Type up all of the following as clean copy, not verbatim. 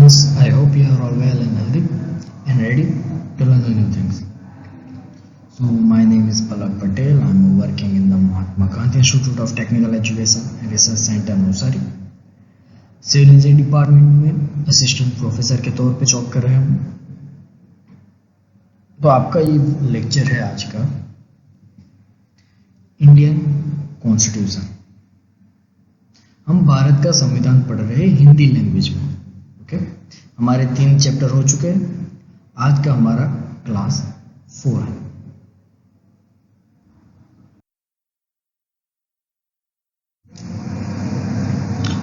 students, I hope you are all well and healthy and ready to learn the new things. So my name is Palak Patel. I'm working in the Mahatma Gandhi Institute of Technical Education and Research Center Navsari civil engineering department में assistant professor के तौर पे job कर रहे हैं। तो आपका ये लेक्चर है आज का इंडियन कॉन्स्टिट्यूशन। हम भारत का संविधान पढ़ रहे हैं हिंदी लैंग्वेज में। ओके, हमारे 3 चैप्टर हो चुके हैं। आज का हमारा क्लास 4 है।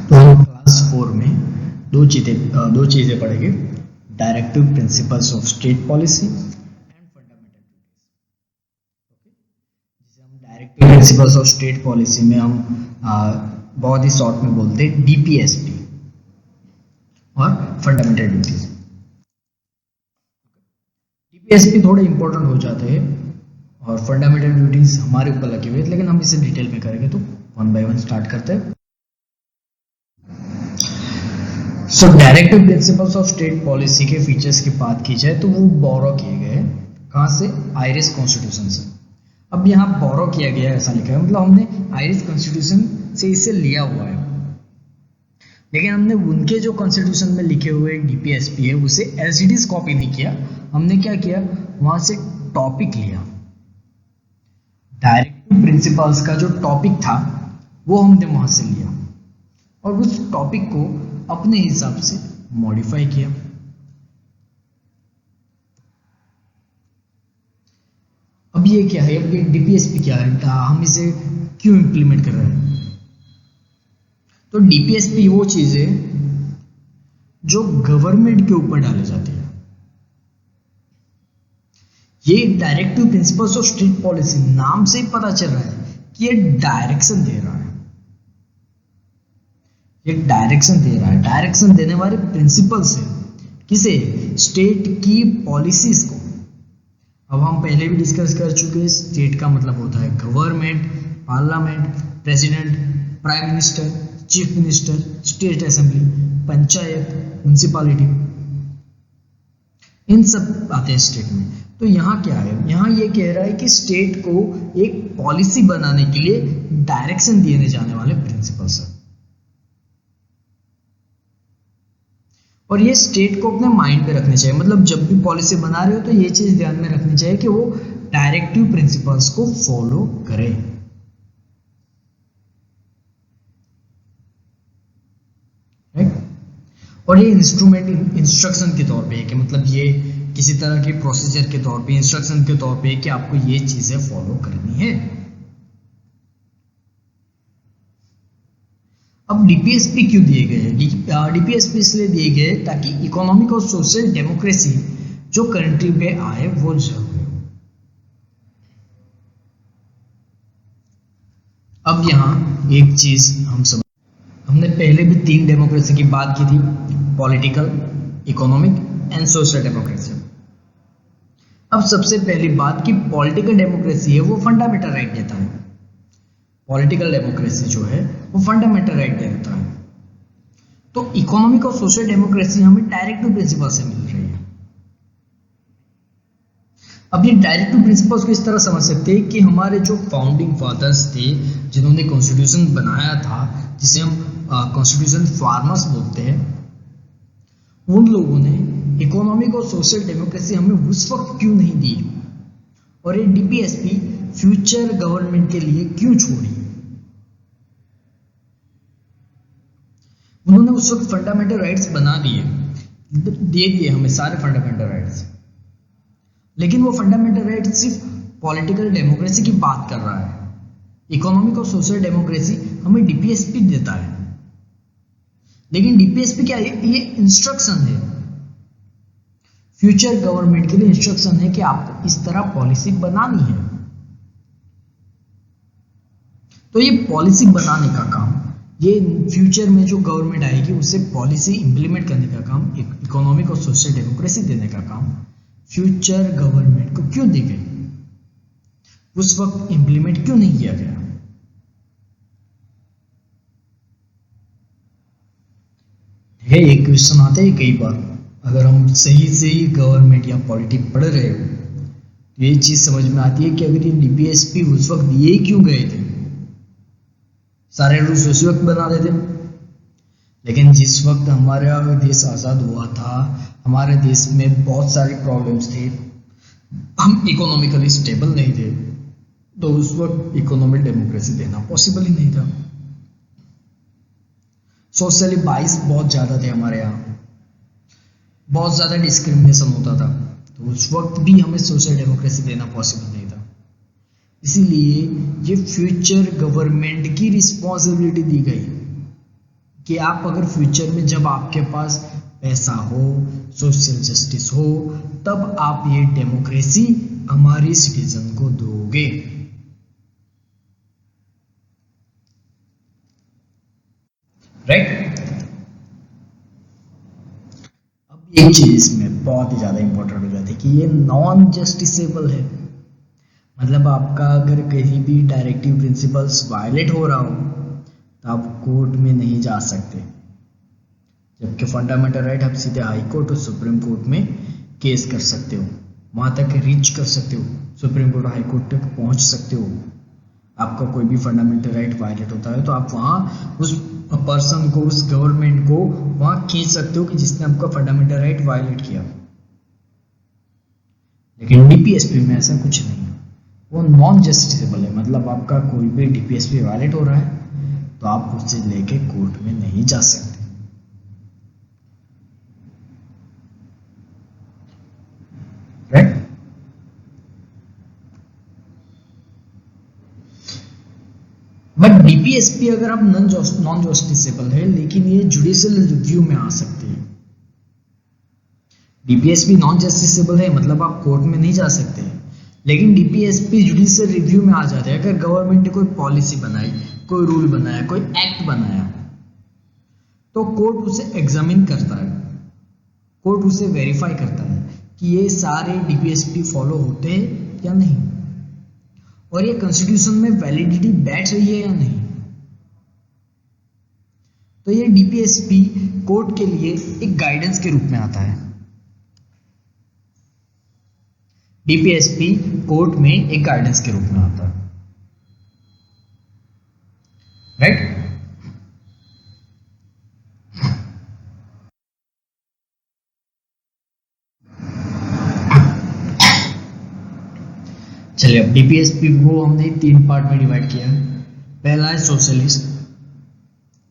तो हम क्लास 4 में दो चीजें पढ़ेंगे, directive principles of state policy and fundamental duties. जिसे हम directive principles of state policy में हम बहुत ही शॉर्ट में बोलते हैं डीपीएसपी, और फंडामेंटल ड्यूटीज। डीपीएसपी थोड़े इंपॉर्टेंट हो जाते हैं और फंडामेंटल ड्यूटीज हमारे ऊपर लगे हुए हैं, लेकिन हम इसे डिटेल में करेंगे। तो 1 बाय 1 स्टार्ट करते हैं। So directive principles of state policy के फीचर्स की बात की जाए तो वो बोरो किए गए कहां से? आयरिश कॉन्स्टिट्यूशन से। अब यहाँ बोरो किया गया ऐसा लिखा है, मतलब हमने आयरिश कॉन्स्टिट्यूशन से इसे लिया हुआ है, लेकिन हमने उनके जो कॉन्स्टिट्यूशन में लिखे हुए डीपीएसपी है उसे एज इट इज कॉपी नहीं किया। हमने क्या किया, वहां से टॉपिक लिया। डायरेक्टिव प्रिंसिपल्स का जो टॉपिक था वो हमने वहां से लिया और उस टॉपिक को अपने हिसाब से मॉडिफाई किया। अब ये क्या है, अब ये डीपीएसपी क्या है, हम इसे क्यों इंप्लीमेंट कर रहे हैं? तो डीपीएसपी वो चीज है जो गवर्नमेंट के ऊपर डाले जाते हैं। ये directive principles of state policy, नाम से ही पता चल रहा है कि ये डायरेक्शन दे रहा है। ये डायरेक्शन दे रहा है, डायरेक्शन देने वाले प्रिंसिपल्स है किसे? स्टेट की पॉलिसीज को। अब हम पहले भी डिस्कस कर चुके हैं, स्टेट का मतलब होता है government, parliament, president, prime minister, chief minister, state assembly, panchayat, municipality, इन सब आते हैं स्टेट में। तो यहाँ क्या है, यहाँ ये कह रहा है कि स्टेट को एक पॉलिसी बनाने के लिए डायरेक्शन दिए जाने वाले प्रिंसिपल्स है, और ये स्टेट को अपने माइंड में रखने चाहिए। मतलब जब भी पॉलिसी बना रहे हो तो ये चीज ध्यान में रखनी चाहिए कि वो डायरेक्टिव प्रिंसिपल्स को फॉलो करे। राइट? और ये इंस्ट्रूमेंट इंस्ट्रक्शन के तौर पे है कि मतलब ये किसी तरह के प्रोसीजर के तौर पे, इंस्ट्रक्शन के तौर पे कि आपको ये चीजें फॉलो करनी है। अब डीपीएसपी क्यों दिए गए हैं? डीपीएसपी इसलिए दिए गए ताकि इकोनॉमिक और सोशल डेमोक्रेसी जो कंट्री पे आए वो जरूरी हो। अब यहाँ एक चीज हमने पहले भी 3 डेमोक्रेसी की बात की थी, political, economic and social democracy. अब सबसे पहली बात की पॉलिटिकल डेमोक्रेसी है वो फंडामेंटल राइट देता है। पॉलिटिकल डेमोक्रेसी जो है वो फंडामेंटल राइट देता है। तो इकोनॉमिक और सोशल डेमोक्रेसी हमें डायरेक्टिव प्रिंसिपल से मिल रही है। अब ये डायरेक्टिव प्रिंसिपल्स को इस तरह समझ सकते हैं कि हमारे जो फाउंडिंग फादर्स थे जिन्होंने कॉन्स्टिट्यूशन बनाया था, जिसे हम कॉन्स्टिट्यूशन फार्मर्स बोलते हैं, उन लोगों ने इकोनॉमिक और सोशल डेमोक्रेसी हमें उस वक्त क्यों नहीं दी, और ये डीपीएसपी फ्यूचर गवर्नमेंट के लिए क्यों छोड़ी। उन्होंने उस वक्त फंडामेंटल राइट्स बना दिए, दे दिए हमें सारे फंडामेंटल राइट्स, लेकिन वो फंडामेंटल राइट्स सिर्फ पॉलिटिकल डेमोक्रेसी की बात कर रहा है। इकोनॉमिक और सोशल डेमोक्रेसी हमें डीपीएसपी देता है, लेकिन डीपीएसपी क्या है? ये इंस्ट्रक्शन है, फ्यूचर गवर्नमेंट के लिए इंस्ट्रक्शन है कि आपको इस तरह पॉलिसी बनानी है। तो ये पॉलिसी बनाने का काम, ये फ्यूचर में जो गवर्नमेंट आएगी उसे पॉलिसी इंप्लीमेंट करने का काम, इकोनॉमिक और सोशल डेमोक्रेसी देने का काम फ्यूचर गवर्नमेंट को क्यों दी गई, उस वक्त इंप्लीमेंट क्यों नहीं किया गया? ये एक क्वेश्चन आता है कई बार, अगर हम सही से ही गवर्नमेंट या पॉलिटिक्स पढ़ रहे हो तो ये चीज समझ में आती है कि अगर ये डीपीएसपी उस वक्त ये क्यों गए थे, सारे रूल्स उसी वक्त बना देते। लेकिन जिस वक्त हमारा देश आज़ाद हुआ था, हमारे देश में बहुत सारे प्रॉब्लम्स थे, हम इकोनॉमिकली स्टेबल नहीं थे, तो उस वक्त इकोनॉमिक डेमोक्रेसी देना पॉसिबल ही नहीं था। सोशली बाइस बहुत ज़्यादा थे हमारे यहाँ, बहुत ज़्यादा डिस्क्रिमिनेशन होता था, तो उस वक्त भी हमें सोशल डेमोक्रेसी देना पॉसिबल नहीं था। इसीलिए ये फ्यूचर गवर्नमेंट की रिस्पॉन्सिबिलिटी दी गई कि आप अगर फ्यूचर में जब आपके पास पैसा हो, सोशल जस्टिस हो, तब आप ये डेमोक्रेसी हमारी सिटीजन को दोगे। राइट। अब एक चीज इसमें बहुत ही ज्यादा इंपॉर्टेंट हो जाती है कि ये नॉन जस्टिसेबल है। मतलब आपका अगर कहीं भी डायरेक्टिव प्रिंसिपल्स वायलेट हो रहा हो तो आप कोर्ट में नहीं जा सकते, जबकि फंडामेंटल राइट आप सीधे हाई कोर्ट और सुप्रीम कोर्ट में केस कर सकते हो, वहां तक रीच कर सकते हो, सुप्रीम कोर्ट और हाई कोर्ट तक पहुंच सकते हो। आपका कोई भी फंडामेंटल राइट वायलेट होता है तो आप वहां उस पर्सन को, उस गवर्नमेंट को वहां खींच सकते हो कि जिसने आपका फंडामेंटल राइट वायलेट किया। लेकिन डीपीएसपी में ऐसा कुछ नहीं है, वो नॉन जस्टिसेबल है। मतलब आपका कोई भी डीपीएसपी वायलेट हो रहा है तो आप उससे लेके कोर्ट में नहीं जा सकते। राइट। बट डीपीएसपी अगर आप नॉन जस्टिसेबल है, लेकिन ये जुडिशियल रिव्यू में आ सकते हैं। डीपीएसपी नॉन जस्टिसेबल है मतलब आप कोर्ट में नहीं जा सकते, लेकिन डीपीएसपी जुडिशियल रिव्यू में आ जाते हैं। अगर गवर्नमेंट ने कोई पॉलिसी बनाई, कोई रूल बनाया, कोई एक्ट बनाया, तो कोर्ट उसे एग्जामिन करता है, कोर्ट उसे वेरीफाई करता है कि ये सारे डीपीएसपी फॉलो होते हैं या नहीं, और ये कॉन्स्टिट्यूशन में वैलिडिटी बैठ रही है या नहीं। तो ये डीपीएसपी कोर्ट के लिए एक गाइडेंस के रूप में आता है। डीपीएसपी कोर्ट में एक गाइडेंस के रूप में आता है। राइट। चलिए, अब डीपीएसपी को हमने 3 पार्ट में डिवाइड किया है। पहला है सोशलिस्ट।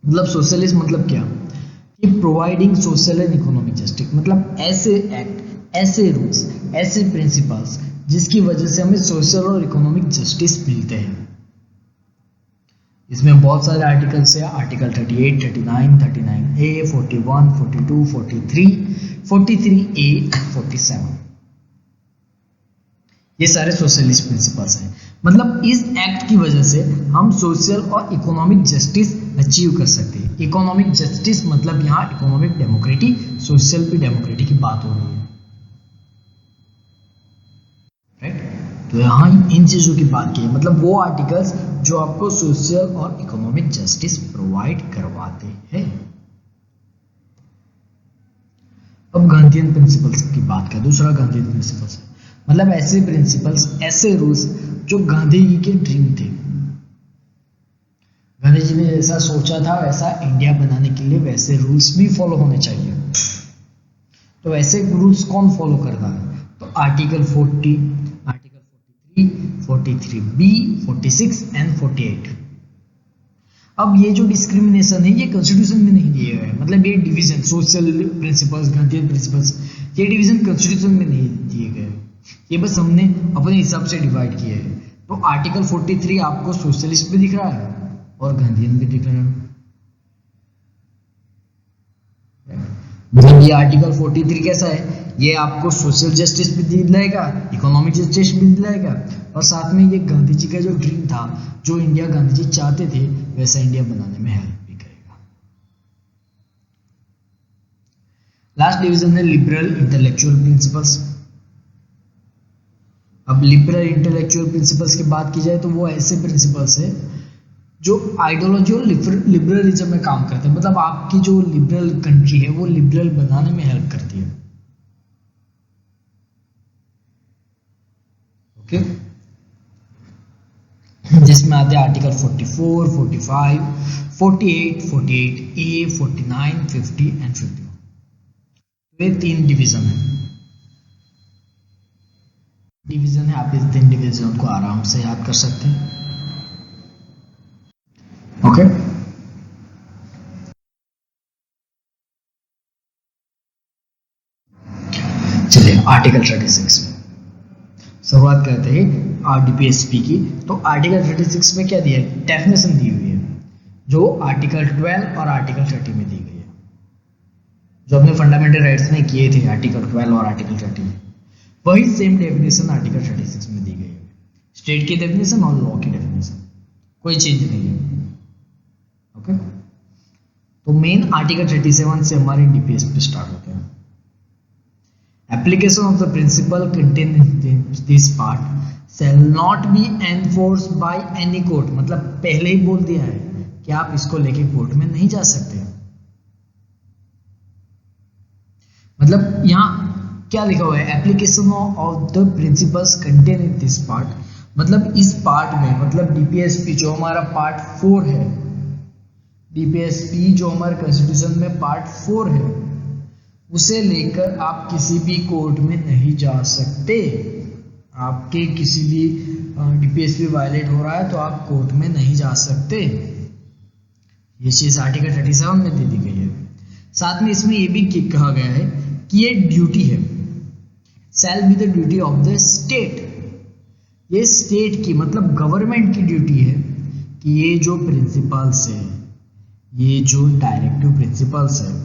सोशलिस्ट मतलब क्या, कि providing social and economic justice, मतलब ऐसे एक्ट, ऐसे रूल्स, ऐसे प्रिंसिपल्स जिसकी वजह से हमें सोशल और इकोनॉमिक जस्टिस मिलते हैं। इसमें बहुत सारे आर्टिकल्स है, आर्टिकल 38, 39, 39A, 41, 42, 43, 43A, 47। ये सारे सोशलिस्ट प्रिंसिपल्स हैं। मतलब इस एक्ट की वजह से हम सोशल और इकोनॉमिक जस्टिस अचीव कर सकते हैं। इकोनॉमिक जस्टिस मतलब यहाँ इकोनॉमिक डेमोक्रेसी, सोशल भी डेमोक्रेसी की बात हो रही है। राइट। तो यहाँ इन चीजों की बात की है, मतलब वो आर्टिकल्स जो आपको सोशल और इकोनॉमिक जस्टिस प्रोवाइड करवाते हैं। अब गांधीयन प्रिंसिपल्स की बात करें। दूसरा गांधीयन प्रिंसिपल्स है, मतलब ऐसे प्रिंसिपल्स, ऐसे रूल्स जो गांधी जी के ड्रीम थे। गांधी जी ने जैसा सोचा था वैसा इंडिया बनाने के लिए वैसे रूल्स भी फॉलो होने चाहिए। तो ऐसे रूल्स कौन फॉलो करता है, तो आर्टिकल 40, आर्टिकल 43, 43B, 46 एंड 48। अब ये जो डिस्क्रिमिनेशन है ये कॉन्स्टिट्यूशन में नहीं दिए गए, मतलब ये division, social principles, Gandhian principles, ये डिवीजन कॉन्स्टिट्यूशन में नहीं दिए गए, ये बस हमने अपने हिसाब से डिवाइड किए हैं। तो आर्टिकल 43 आपको सोशलिस्ट भी दिख रहा है और गांधीयन भी दिख रहा है। मतलब ये आर्टिकल 43 कैसा है, ये आपको सोशल जस्टिस भी दिलाएगा, इकोनॉमिक जस्टिस भी दिलाएगा, और साथ में ये गांधी जी का जो ड्रीम था, जो इंडिया गांधी जी चाहते थे वैसा इंडिया बनाने में हेल्प भी करेगा। लास्ट डिवीजन है लिबरल इंटेलेक्चुअल प्रिंसिपल्स। अब लिबरल इंटेलेक्चुअल प्रिंसिपल्स की बात की जाए तो वो ऐसे प्रिंसिपल्स है जो आइडियोलॉजी और लिबरलिज्म में काम करते हैं, मतलब आपकी जो लिबरल कंट्री है वो लिबरल बनाने में हेल्प करती है। ओके, जिसमें आते हैं आर्टिकल 44, 45, 48, 48A, 49, 50 एंड 51। ये 3 डिवीजन है, आप इस 3 डिवीजन को आराम से याद कर सकते हैं। ओके, चलिए आर्टिकल 36 में शुरुआत करते हैं RDPSP की। तो आर्टिकल 36 में क्या दिया है, डेफिनेशन दी हुई है जो आर्टिकल 12 और आर्टिकल 30 में दी गई है, जो हमने फंडामेंटल राइट्स में किए थे आर्टिकल 12 और आर्टिकल 30 में, वही सेम डेफिनेशन आर्टिकल 36 में दी गई है। स्टेट की डेफिनेशन और लॉ की डेफिनेशन, कोई चेंज नहीं है। ओके, तो मेन आर्टिकल 37 से हमारे DPSP स्टार्ट होते हैं। Application of the principle contained in this part shall not be enforced by any court, मतलब पहले ही बोल दिया है कि आप इसको लेके कोर्ट में नहीं जा सकते। मतलब यहाँ क्या लिखा हुआ है, application of the principles contain in this part, मतलब इस पार्ट में, मतलब DPSP जो हमारा पार्ट 4 है, DPSP जो हमारे कॉन्स्टिट्यूशन में पार्ट 4 है, उसे लेकर आप किसी भी कोर्ट में नहीं जा सकते। आपके किसी भी DPSP वायलेट हो रहा है तो आप कोर्ट में नहीं जा सकते। ये चीज आर्टिकल 37 में दे दी गई है। साथ में इसमें ये भी कहा गया है कि ये ड्यूटी है, shall be the duty of the state, ये स्टेट की मतलब गवर्नमेंट की ड्यूटी है कि ये जो प्रिंसिपल्स है, ये जो डायरेक्टिव प्रिंसिपल्स है,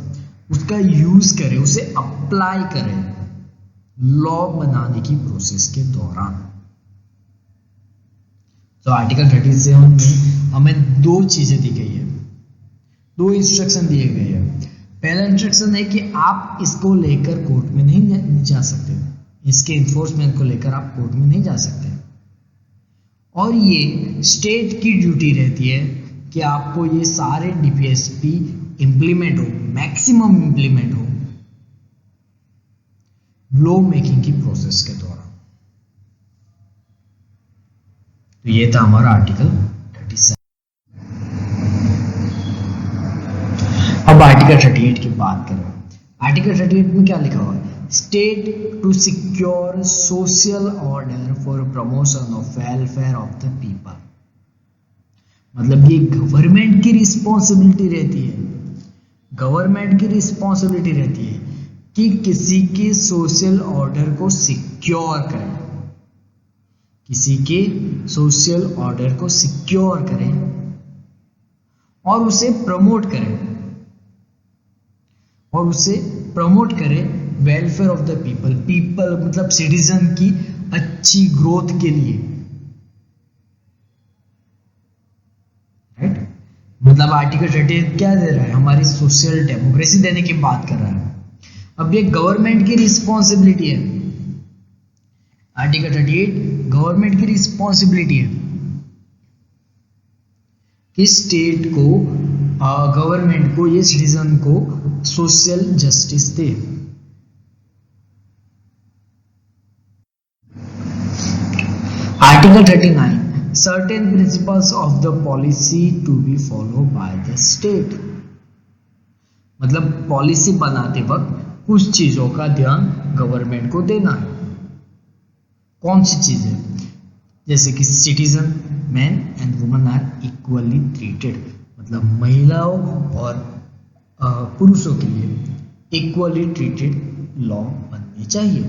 उसका यूज करें, उसे अप्लाई करें लॉ बनाने की प्रोसेस के दौरान। तो आर्टिकल 37 में हमें 2 चीजें दी गई है, 2 इंस्ट्रक्शन दिए गए हैं। पहला इंस्ट्रक्शन है कि आप इसको लेकर कोर्ट में नहीं जा सकते, इसके इन्फोर्समेंट को लेकर आप कोर्ट में नहीं जा सकते। और ये स्टेट की ड्यूटी रहती है कि आपको ये सारे DPSP इंप्लीमेंट हो, मैक्सिमम इंप्लीमेंट हो लॉ मेकिंग की प्रोसेस के दौरान। तो ये था हमारा आर्टिकल 37। अब आर्टिकल 38 की बात करें। आर्टिकल 38 में क्या लिखा हुआ है, state to secure social order for promotion of welfare of the people, मतलब ये गवर्नमेंट की रिस्पॉन्सिबिलिटी रहती है, गवर्नमेंट की रिस्पॉन्सिबिलिटी रहती है कि किसी के सोशल ऑर्डर को सिक्योर करें, किसी के सोशल ऑर्डर को सिक्योर करें और उसे प्रमोट करें, और उसे प्रमोट करें welfare of the people, people मतलब सिटीजन की अच्छी ग्रोथ के लिए, राइट। मतलब आर्टिकल 38 क्या दे रहा है, हमारी सोशल डेमोक्रेसी देने की बात कर रहा है। अब ये गवर्नमेंट की रिस्पॉन्सिबिलिटी है, आर्टिकल 38 गवर्नमेंट की रिस्पॉन्सिबिलिटी है कि स्टेट को, गवर्नमेंट को, ये सिटीजन को सोशल जस्टिस दे। Article 39 certain principles of the policy to be followed by the state, मतलब पॉलिसी बनाते वक्त कुछ चीजों का ध्यान गवर्नमेंट को देना है। कौन सी चीजें, जैसे कि citizen, man and women are equally treated, मतलब महिलाओं और पुरुषों के लिए इक्वली ट्रीटेड लॉ बननी चाहिए।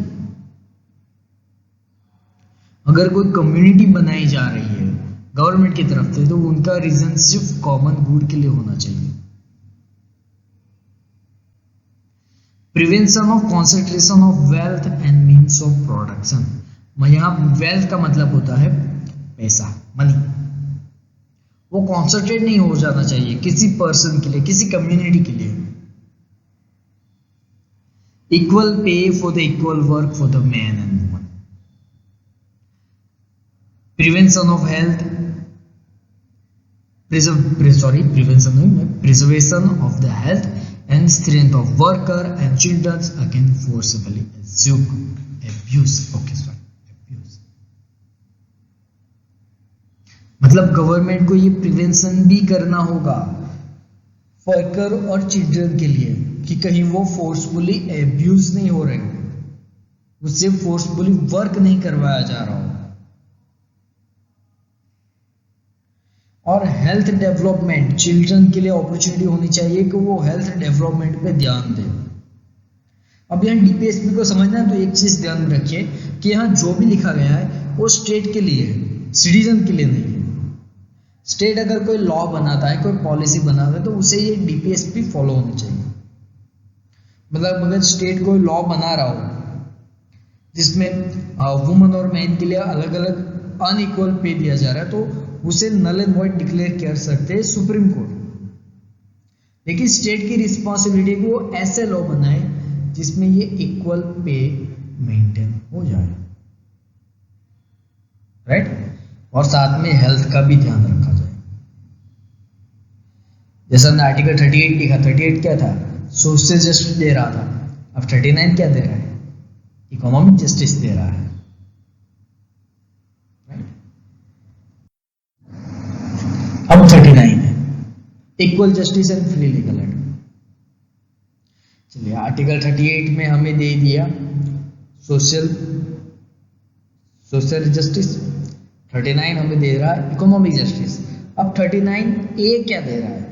अगर कोई कम्युनिटी बनाई जा रही है गवर्नमेंट की तरफ से तो उनका रीजन सिर्फ कॉमन गुड के लिए होना चाहिए। Prevention of concentration of wealth and means of production, यहाँ वेल्थ का मतलब होता है पैसा, मनी, वो कॉन्सेंट्रेट नहीं हो जाना चाहिए किसी पर्सन के लिए, किसी कम्युनिटी के लिए। Equal pay for the equal work for the man and woman, prevention of health, prevention नहीं, preservation of the health and strength of worker and children against forcibly abuse. Okay sorry, abuse मतलब government को ये prevention भी करना होगा worker और children के लिए कि कहीं वो फोर्सफुली एब्यूज नहीं हो रहे हो, उससे फोर्सफुली वर्क नहीं करवाया जा रहा हो। और हेल्थ डेवलपमेंट, चिल्ड्रन के लिए अपॉर्चुनिटी होनी चाहिए कि वो हेल्थ डेवलपमेंट पे ध्यान दें। अब यहाँ डीपीएसपी को समझना है तो एक चीज ध्यान में रखिए कि यहाँ जो भी लिखा गया है वो स्टेट के लिए है, सिटीजन के लिए नहीं है। स्टेट अगर कोई लॉ बनाता है, कोई पॉलिसी बनाता है तो उसे ये डीपीएसपी फॉलो होनी चाहिए। मतलब अगर स्टेट कोई लॉ बना रहा हो जिसमें वुमन और मैन के लिए अलग अलग अनइक्वल पे दिया जा रहा है तो उसे नल एंड वॉइड डिक्लेयर कर सकते हैं सुप्रीम कोर्ट। लेकिन स्टेट की रिस्पॉन्सिबिलिटी को ऐसे लॉ बनाए जिसमें ये इक्वल पे मेंटेन हो जाए, राइट। और साथ में हेल्थ का भी ध्यान रखा जाए। जैसा हमने आर्टिकल 38 लिखा, 38 क्या था, सोशल जस्टिस दे रहा था। अब 39 क्या दे रहा है, इकोनॉमिक जस्टिस दे रहा है। अब 39 है equal justice and free legal aid. चलिए आर्टिकल 38 में हमें दे दिया सोशल जस्टिस, 39 हमें दे रहा है इकोनॉमिक जस्टिस। अब 39 ए क्या दे रहा है,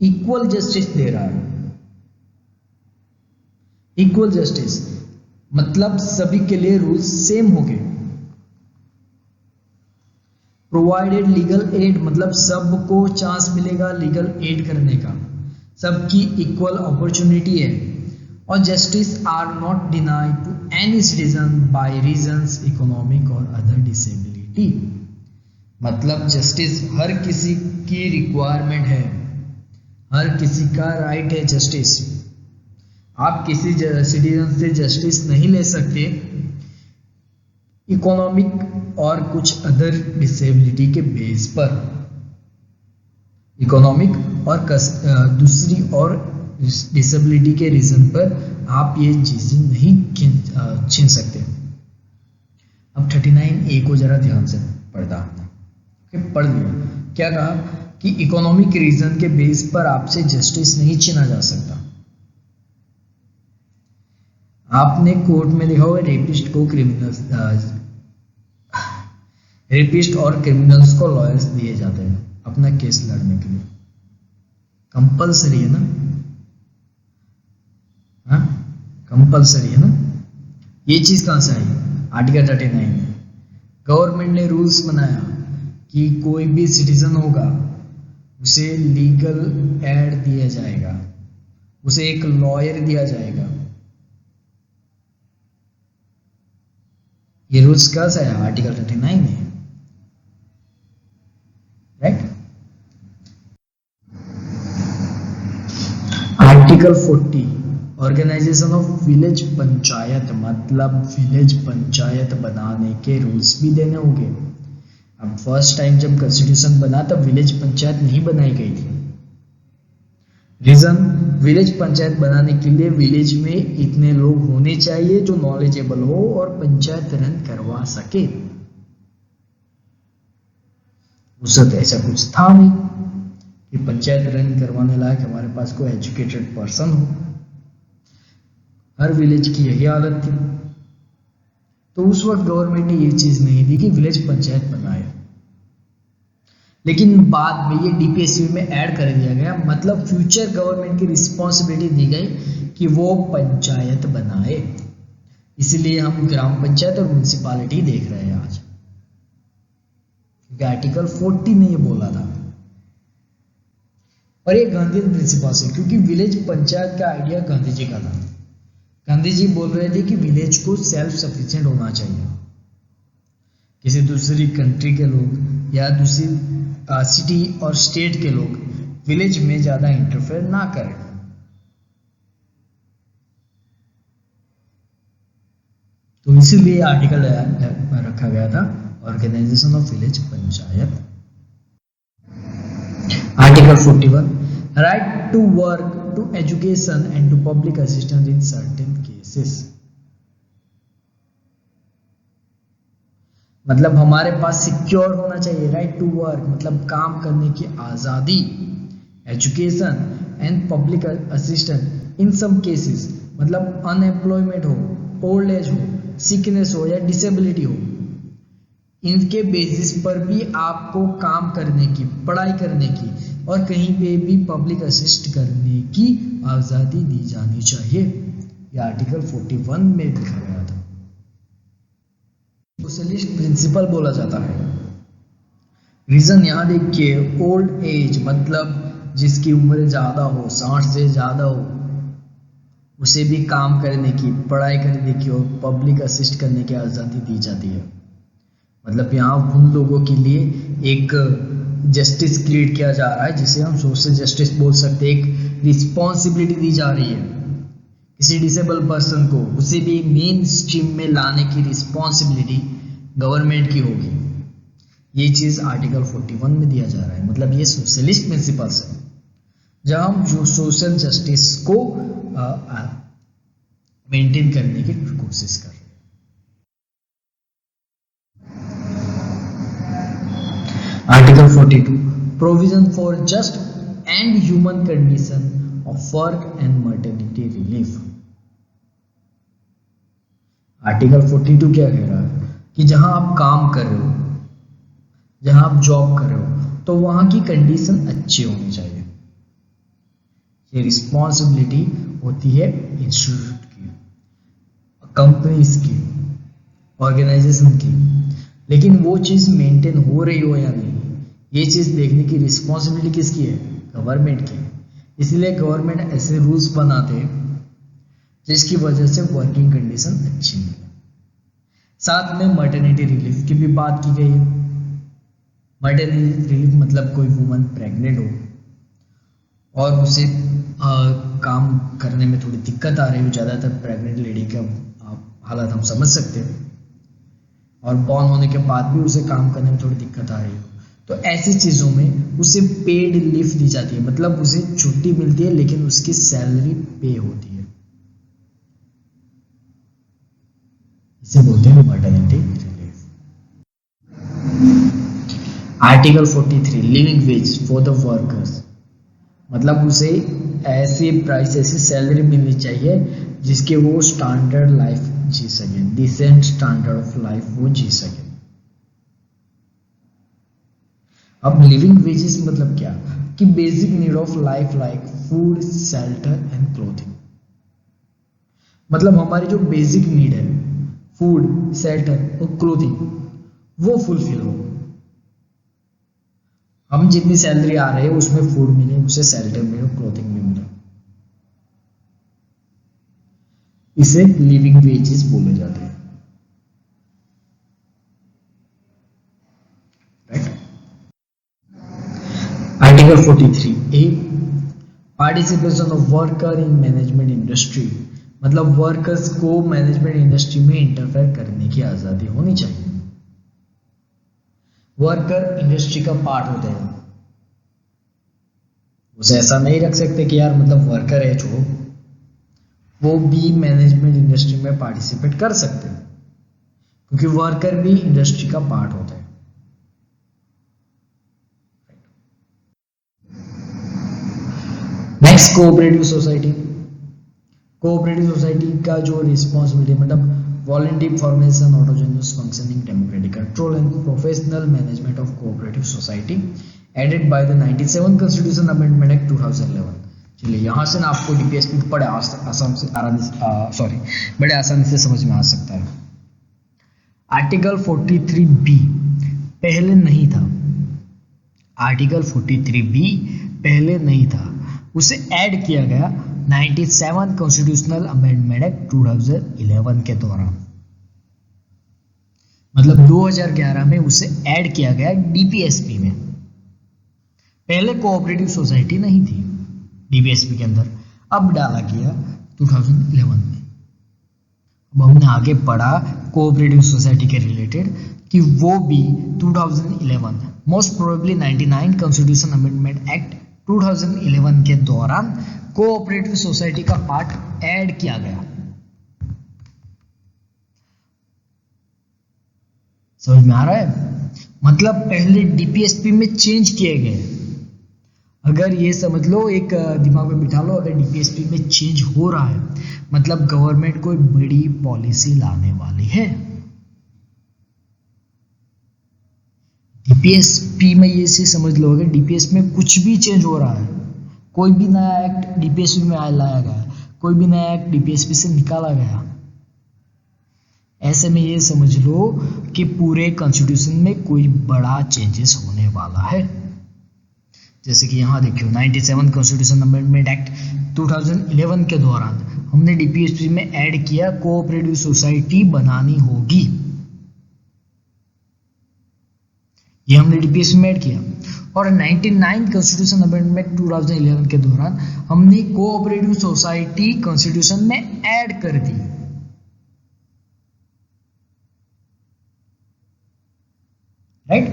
इक्वल जस्टिस दे रहा है। इक्वल जस्टिस मतलब सभी के लिए रूल्स सेम हो गए। प्रोवाइडेड लीगल एड मतलब सबको चांस मिलेगा लीगल एड करने का, सबकी इक्वल अपॉर्चुनिटी है। और justice are not denied to any citizen by reasons economic और अदर डिसेबिलिटी। मतलब जस्टिस हर किसी की रिक्वायरमेंट है, हर किसी का राइट है जस्टिस। आप किसी सिटीजन से जस्टिस नहीं ले सकते इकोनॉमिक और कुछ अदर डिसेबिलिटी के बेस पर। इकोनॉमिक और दूसरी और डिसेबिलिटी के रीजन पर आप ये चीजें नहीं छीन सकते। अब 39A को जरा ध्यान से पढ़ना, पढ़ लिया। क्या कहा कि इकोनॉमिक रीजन के बेस पर आपसे जस्टिस नहीं छीना जा सकता। आपने कोर्ट में देखा होगा रेपिस्ट को रेपिस्ट और क्रिमिनल्स को लॉयर्स दिए जाते हैं अपना केस लड़ने के लिए, कंपलसरी है ना, हाँ कंपलसरी है ना। ये चीज कहां से आई, आर्टिकल 39 में गवर्नमेंट ने रूल्स बनाया कि कोई भी सिटीजन होगा उसे लीगल एड दिया जाएगा, उसे एक लॉयर दिया जाएगा। ये रूल्स कहां से आया, आर्टिकल 39 में, right. Article 40 organisation of village panchayat मतलब विलेज पंचायत बनाने के रूल्स भी देने होंगे। अब फर्स्ट टाइम जब कॉन्स्टिट्यूशन बना तब विलेज पंचायत नहीं बनाई गई थी। रीजन, विलेज पंचायत बनाने के लिए विलेज में इतने लोग होने चाहिए जो नॉलेजेबल हो और पंचायत रन करवा सके। उस वक्त ऐसा कुछ था नहीं कि पंचायत रन करवाने लायक हमारे पास कोई एजुकेटेड पर्सन हो। हर विलेज की यही हालत थी। तो उस वक्त गवर्नमेंट ने ये चीज नहीं दी कि विलेज पंचायत बनाए। लेकिन बाद में ये डीपीएससी में ऐड कर दिया गया, मतलब फ्यूचर गवर्नमेंट की रिस्पॉन्सिबिलिटी दी गई कि वो पंचायत बनाए। इसीलिए हम ग्राम पंचायत और म्युनिसिपैलिटी देख रहे हैं आज, क्योंकि आर्टिकल 40 ने ये बोला था। और ये गांधी प्रिंसिपल से, क्योंकि विलेज पंचायत का आइडिया गांधी जी का था। गांधी जी बोल रहे थे कि विलेज को सेल्फ सफिशिएंट होना चाहिए, किसी दूसरी कंट्री के लोग या दूसरी सिटी और स्टेट के लोग विलेज में ज्यादा इंटरफेयर ना करें। तो इसीलिए आर्टिकल रखा गया था organisation of village panchayat. Article 41 right to work to education and to public assistance in certain cases. मतलब हमारे पास सिक्योर होना चाहिए राइट टू वर्क, मतलब काम करने की आज़ादी, education and public assistant in some cases, मतलब अनएम्प्लॉयमेंट हो, ओल्ड एज हो, सिकनेस हो या डिसेबिलिटी हो, इनके बेसिस पर भी आपको काम करने की, पढ़ाई करने की और कहीं पे भी पब्लिक असिस्ट करने की आज़ादी दी जानी चाहिए। यह आर्टिकल 41 में लिखा गया था। सोशलिस्ट प्रिंसिपल बोला जाता है। रीजन यहाँ देखिए, ओल्ड एज मतलब जिसकी उम्र ज़्यादा हो, 60 से ज़्यादा हो, उसे भी काम करने की, पढ़ाई करने की और पब्लिक असिस्ट करने की आज़ादी दी जाती है। मतलब यहाँ उन लोगों के लिए एक जस्टिस क्रिएट किया जा रहा है जिसे हम सोशल जस्टिस बोल सकते हैं। एक रिस्पॉन्सिबिलिटी दी जा रही है किसी डिसेबल पर्सन को, उसे भी मेन स्ट्रीम में लाने की रिस्पॉन्सिबिलिटी गवर्नमेंट की होगी। ये चीज़ आर्टिकल 41 में दिया जा रहा है। मतलब ये सोशलिस्ट प्रिंसिपल्स है जहाँ हम जो सोशल जस्टिस को मेंटेन करने की कोशिश कर रहे हैं। Article 42 provision for just and human condition of work and maternity relief. Article 42 क्या कह रहा है कि जहां आप काम कर रहे हो, जहां आप जॉब कर रहे हो, तो वहां की कंडीशन अच्छी होनी चाहिए। ये रिस्पॉन्सिबिलिटी होती है इंस्टीट्यूट की, कंपनीज की, ऑर्गेनाइजेशन की, लेकिन वो चीज़ मेंटेन हो रही हो या नहीं, ये चीज़ देखने की रिस्पॉन्सिबिलिटी किसकी है? गवर्नमेंट की। इसलिए गवर्नमेंट ऐसे रूल्स बनाते जिसकी वजह से वर्किंग कंडीशन अच्छी मिले। साथ में मर्टर्निटी रिलीफ की भी बात की गई है। मर्टर्निटी रिलीफ मतलब कोई वुमन प्रेग्नेंट हो और उसे काम करने में थोड़ी दिक्कत आ रही हो, ज़्यादातर प्रेग्नेंट लेडी का हालत हम समझ सकते हैं, और बॉर्न होने के बाद भी उसे काम करने में थोड़ी दिक्कत आ रही हो, तो ऐसी चीज़ों में उसे पेड लीव दी जाती है। मतलब उसे छुट्टी मिलती है लेकिन उसकी सैलरी पे होती है। इसे बोलते हैं maternity relief. Article 43 living wage for the workers, मतलब उसे ऐसी प्राइस, ऐसी सैलरी मिलनी चाहिए जिसके वो स्टैंडर्ड लाइफ जी सके, डिसेंट स्टैंडर्ड ऑफ लाइफ वो जी सके। अब लिविंग वेजेस मतलब क्या कि basic need of life like food, shelter and clothing. मतलब हमारी जो बेसिक नीड है, फूड, शेल्टर और क्लोथिंग, वो फुलफिल हो। हम जितनी सैलरी आ रही है उसमें फूड मिले, उसे शेल्टर मिले, क्लोथिंग भी मिले, इसे लिविंग वेजेस बोले जाते हैं। Article 43 A participation of worker in management industry, मतलब वर्कर्स को मैनेजमेंट इंडस्ट्री में इंटरफेयर करने की आजादी होनी चाहिए। वर्कर इंडस्ट्री का पार्ट होते हैं, उसे ऐसा नहीं रख सकते कि यार मतलब वर्कर है जो वो भी मैनेजमेंट इंडस्ट्री में पार्टिसिपेट कर सकते हैं, क्योंकि वर्कर भी इंडस्ट्री का पार्ट होता है। Next cooperative society. Cooperative society का जो रिस्पॉन्सिबिलिटी मतलब voluntary formation, autogenous functioning, democratic control and professional management of cooperative society added by the 97 constitution amendment act 2011। चलिए यहाँ से ना आपको डीपीएसपी बड़े आसानी से समझ में आ सकता है। आर्टिकल 43B पहले नहीं था, आर्टिकल 43B पहले नहीं था, उसे ऐड किया गया 97 कॉन्स्टिट्यूशनल अमेंडमेंट एक्ट 2011 के दौरान। मतलब 2011 में उसे ऐड किया गया डीपीएसपी में। पहले कोऑपरेटिव सोसाइटी नहीं थी डीपीएसपी के अंदर, अब डाला गया 2011 में। अब हमने आगे पढ़ा कोऑपरेटिव सोसाइटी के रिलेटेड कि वो भी 2011 most probably 99 constitution amendment act 2011 के दौरान कोऑपरेटिव सोसाइटी का पार्ट ऐड किया गया। समझ में आ रहा है? मतलब पहले डीपीएसपी में चेंज किए गए। अगर ये समझ लो, एक दिमाग में बिठा लो, अगर डीपीएसपी में चेंज हो रहा है मतलब गवर्नमेंट कोई बड़ी पॉलिसी लाने वाली है। डीपीएसपी में ये से समझ लो, अगर डीपीएस में कुछ भी चेंज हो रहा है, कोई भी नया एक्ट डीपीएसपी में लाया गया, कोई भी नया एक्ट डीपीएसपी से निकाला गया, ऐसे में ये समझ लो कि पूरे कॉन्स्टिट्यूशन में कोई बड़ा चेंजेस होने वाला है। जैसे कि यहाँ देखियो 97 कॉन्स्टिट्यूशन अमेंडमेंट एक्ट 2011 के दौरान हमने डीपीएसपी में ऐड किया कोऑपरेटिव सोसाइटी बनानी होगी। ये हमने डीपीएसपी में ऐड किया। और 99 कॉन्स्टिट्यूशन अमेंडमेंट 2011 के दौरान हमने कोऑपरेटिव सोसाइटी कॉन्स्टिट्यूशन में ऐड कर दी। राइट?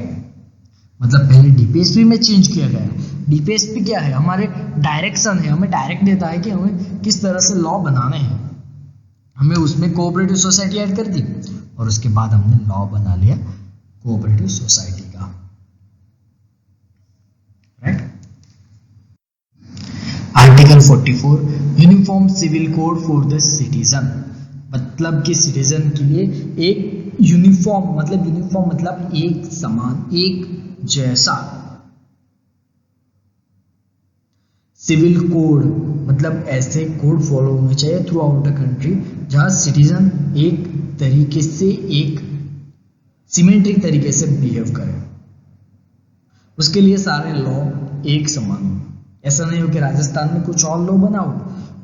मतलब पहले डीपीएसपी में चेंज किया गया। डीपीएसपी क्या है? हमारे डायरेक्शन है, हमें डायरेक्ट देता है कि हमें किस तरह से लॉ बनाने हैं। हमें उसमें कोऑपरेटिव सोसाइटी ऐड कर दी और उसके बाद हमने लॉ बना लिया कोऑपरेटिव सोसाइटी का। Right? Article 44 uniform civil code for the citizen, मतलब कि सिटीजन के लिए एक यूनिफॉर्म मतलब एक समान, एक जैसा सिविल कोड, मतलब ऐसे कोड फॉलो होने चाहिए थ्रू आउट द कंट्री जहां सिटीजन एक तरीके से, एक सिमेट्रिक तरीके से बिहेव करे। उसके लिए सारे लॉ एक समान हो। ऐसा नहीं हो कि राजस्थान में कुछ और लॉ बनाओ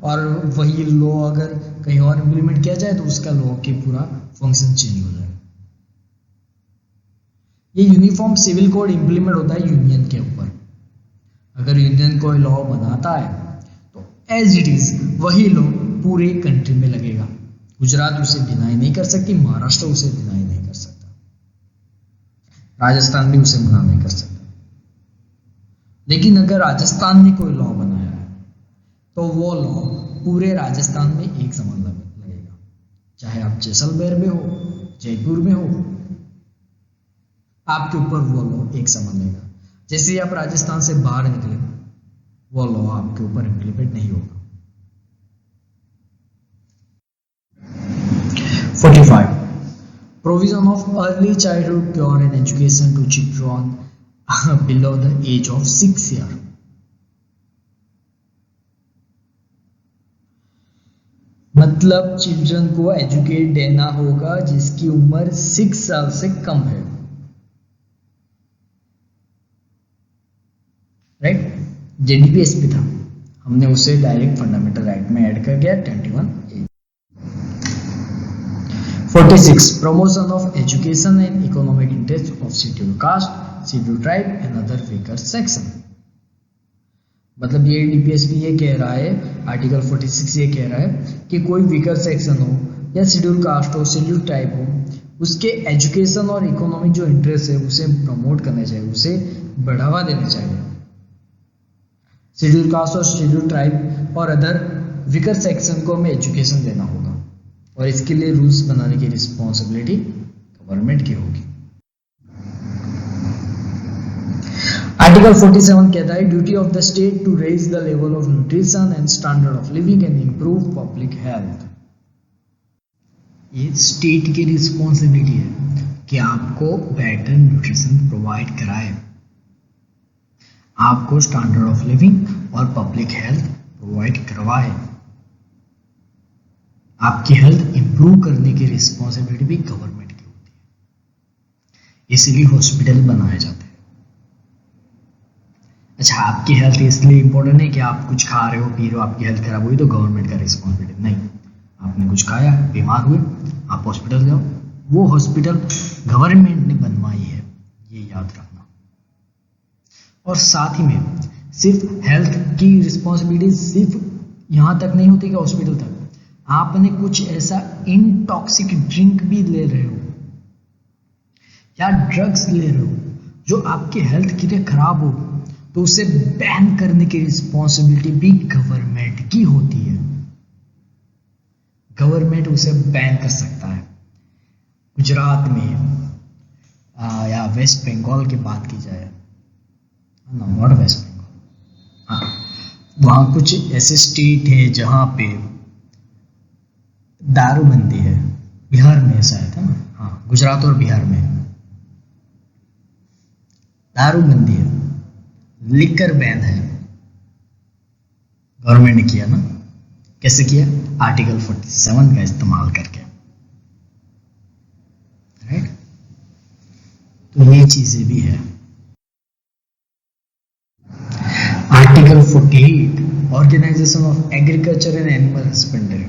और वही लॉ अगर कहीं और इम्प्लीमेंट किया जाए तो उसका लॉ की पूरा फंक्शन चेंज हो जाए। ये यूनिफॉर्म सिविल कोड इंप्लीमेंट होता है यूनियन के ऊपर। अगर यूनियन कोई लॉ बनाता है तो एज इट इज वही लॉ पूरे कंट्री में लगेगा। गुजरात उसे डिनाई नहीं कर सकती, महाराष्ट्र उसे डिनाई नहीं कर सकता, राजस्थान भी उसे मना नहीं कर सकता। लेकिन अगर राजस्थान ने कोई लॉ बनाया है तो वो लॉ पूरे राजस्थान में एक समान लगेगा, चाहे आप जैसलमेर में हो, जयपुर में हो, आपके ऊपर वो लॉ एक समान लगेगा। जैसे ही आप राजस्थान से बाहर निकले वो लॉ आपके ऊपर इम्प्लीमेंट नहीं होगा। 45 provision of early childhood cure and education to children below the age of 6 year. मतलब चिल्ड्रन को एजुकेट देना होगा जिसकी उम्र 6 साल से कम है। राइट? जेडीपीएसपी था, हमने उसे डायरेक्ट फंडामेंटल राइट में ऐड कर दिया 21A। 46 promotion of education and economic interest of schedule caste, schedule tribe and other weaker section. मतलब ये डीपीएसपी ये कह रहा है, आर्टिकल 46 ये कह रहा है कि कोई वीकर सेक्शन हो या शेड्यूल कास्ट हो, शेड्यूल ट्राइब हो, उसके एजुकेशन और इकोनॉमिक जो इंटरेस्ट है उसे प्रमोट करना चाहिए, उसे बढ़ावा देना चाहिए। शेड्यूल कास्ट और शेड्यूल ट्राइब और अदर वीकर सेक्शन को हमें एजुकेशन देना होगा और इसके लिए रूल्स बनाने की रिस्पॉन्सिबिलिटी गवर्नमेंट की होगी। आर्टिकल 47 कहता है duty of the state to raise the level of nutrition and standard of living and improve public health. ये स्टेट की रिस्पॉन्सिबिलिटी है कि आपको बेटर न्यूट्रिशन प्रोवाइड कराए, आपको स्टैंडर्ड ऑफ लिविंग और पब्लिक हेल्थ प्रोवाइड करवाए। आपकी हेल्थ इंप्रूव करने की रिस्पॉन्सिबिलिटी भी गवर्नमेंट की होती है, इसीलिए हॉस्पिटल बनाए जाते हैं। अच्छा, आपकी हेल्थ इसलिए इंपॉर्टेंट नहीं कि आप कुछ खा रहे हो, पी रहे हो, आपकी हेल्थ खराब हुई तो गवर्नमेंट का रिस्पॉन्सिबिलिटी नहीं। आपने कुछ खाया, बीमार हुए, आप हॉस्पिटल जाओ, वो हॉस्पिटल गवर्नमेंट ने बनवाई है, ये याद रखना। और साथ ही में सिर्फ हेल्थ की रिस्पॉन्सिबिलिटी सिर्फ यहाँ तक नहीं होती कि हॉस्पिटल तक, आपने कुछ ऐसा इनटॉक्सिक ड्रिंक भी ले रहे हो या ड्रग्स ले रहे हो जो आपके हेल्थ के लिए खराब हो, तो उसे बैन करने की रिस्पॉन्सिबिलिटी भी गवर्नमेंट की होती है। गवर्नमेंट उसे बैन कर सकता है। गुजरात में या वेस्ट बंगाल की बात की जाए, नॉट वेस्ट बंगाल, हाँ, वहाँ कुछ ऐसे स्टेट है जहाँ पे दारूबंदी है। बिहार में शायद है ना, हाँ, गुजरात और बिहार में दारूबंदी है, लिकर बैन है। गवर्नमेंट ने किया ना, कैसे किया? आर्टिकल 47 का इस्तेमाल करके, राइट। तो ये चीजें भी है। Article 48 organisation of agriculture and animal husbandry,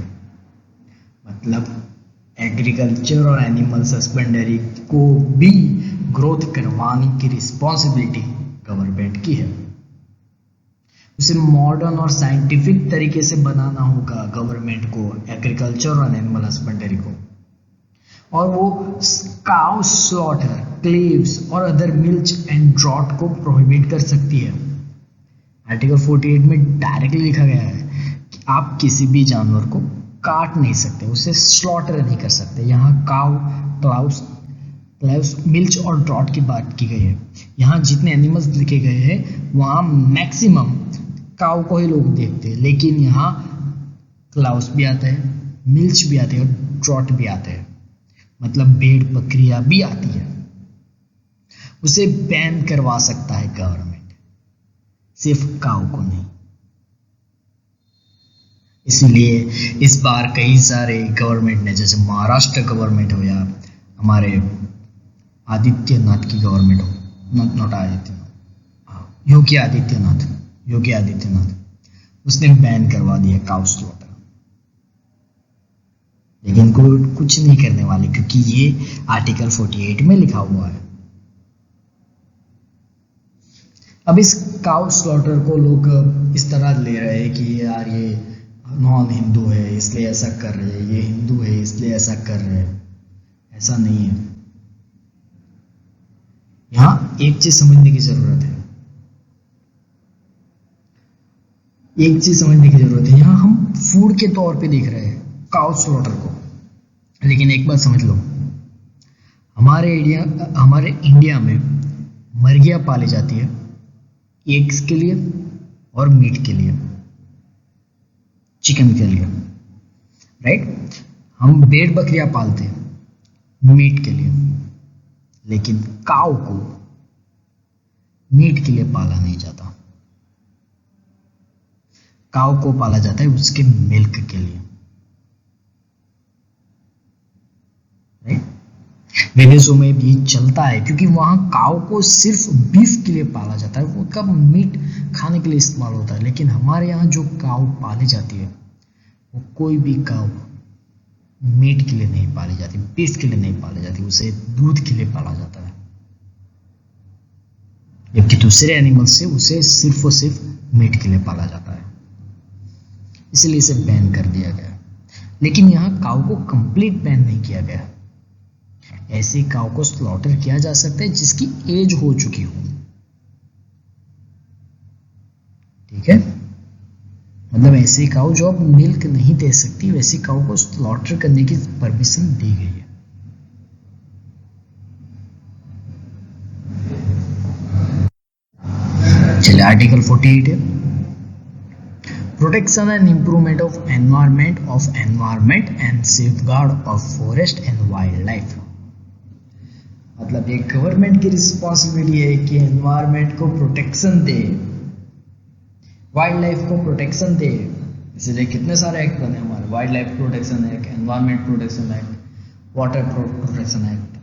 मतलब एग्रीकल्चर और एनिमल हस्बेंड्री को भी ग्रोथ करवाने की रिस्पॉन्सिबिलिटी गवर्नमेंट की है। उसे मॉडर्न और साइंटिफिक तरीके से बनाना होगा गवर्नमेंट को एग्रीकल्चर और एनिमल हस्बेंड्री को, और वो काउ स्लॉटर, क्लेव्स और अदर मिल्च एंड ड्रॉट को प्रोहिबिट कर सकती है। आर्टिकल 48 में डायरेक्टली लिखा गया है कि आप किसी भी जानवर को काट नहीं सकते, उसे स्लॉटर नहीं कर सकते। यहाँ काउ, क्लाउस, मिल्च और ड्रॉट की बात की गई है। यहाँ जितने एनिमल्स लिखे गए हैं वहाँ मैक्सिमम काउ को ही लोग देखते हैं, लेकिन यहाँ क्लाउस भी आता है, मिल्च भी आते हैं और ड्रॉट भी आते हैं, मतलब भेड़ बकरियां भी आती है। उसे बैन करवा सकता है गवर्नमेंट, सिर्फ काउ को नहीं। इसलिए इस बार कई सारे गवर्नमेंट ने, जैसे महाराष्ट्र गवर्नमेंट हो या हमारे आदित्यनाथ की गवर्नमेंट हो, नॉट आदित्यनाथ, योगी आदित्यनाथ, उसने बैन करवा दिया काउ स्लॉटर। लेकिन कोई कुछ नहीं करने वाले, क्योंकि ये आर्टिकल 48 में लिखा हुआ है। अब इस काउ स्लॉटर को लोग इस तरह ले रहे हैं कि यार ये नॉन हिंदू है इसलिए ऐसा कर रहे हैं, ये हिंदू है इसलिए ऐसा कर रहे हैं। ऐसा नहीं है। यहाँ एक चीज समझने की जरूरत है, यहाँ हम फूड के तौर पे देख रहे हैं काउ स्लॉटर को, लेकिन एक बात समझ लो, हमारे इंडिया में मुर्गियां पाली जाती है एग्स के लिए और मीट के लिए, चिकन के लिए, राइट। हम भेड़ बकरियां पालते हैं मीट के लिए, लेकिन काऊ को मीट के लिए पाला नहीं जाता। काऊ को पाला जाता है उसके मिल्क के लिए, राइट। विदेशों में भी चलता है, क्योंकि वहां काऊ को सिर्फ बीफ के लिए पाला जाता है, वो कब मीट खाने के लिए इस्तेमाल होता है। लेकिन हमारे यहाँ जो काऊ पाली जाती है वो कोई भी काऊ मीट के लिए नहीं पाली जाती, बीफ के लिए नहीं पाली जाती, उसे दूध के लिए पाला जाता है। जबकि दूसरे एनिमल से उसे सिर्फ और सिर्फ मीट के लिए पाला जाता है, इसलिए इसे बैन कर दिया गया। लेकिन यहाँ काऊ को कंप्लीट बैन नहीं किया गया। ऐसे काऊ को स्लॉटर किया जा सकता है जिसकी एज हो चुकी हो, ठीक है। मतलब ऐसे काऊ जो अब मिल्क नहीं दे सकती, वैसे काऊ को स्लॉटर करने की परमिशन दी गई है। चलिए आर्टिकल 48 है, protection and improvement of environment and safeguard of forest and wild life. मतलब ये गवर्नमेंट की रिस्पॉन्सिबिलिटी है कि एनवायरमेंट को प्रोटेक्शन दे, वाइल्ड लाइफ को प्रोटेक्शन दे। इसलिए कितने सारे एक्ट बने हमारे, wild life protection act, environment protection act, water protection act,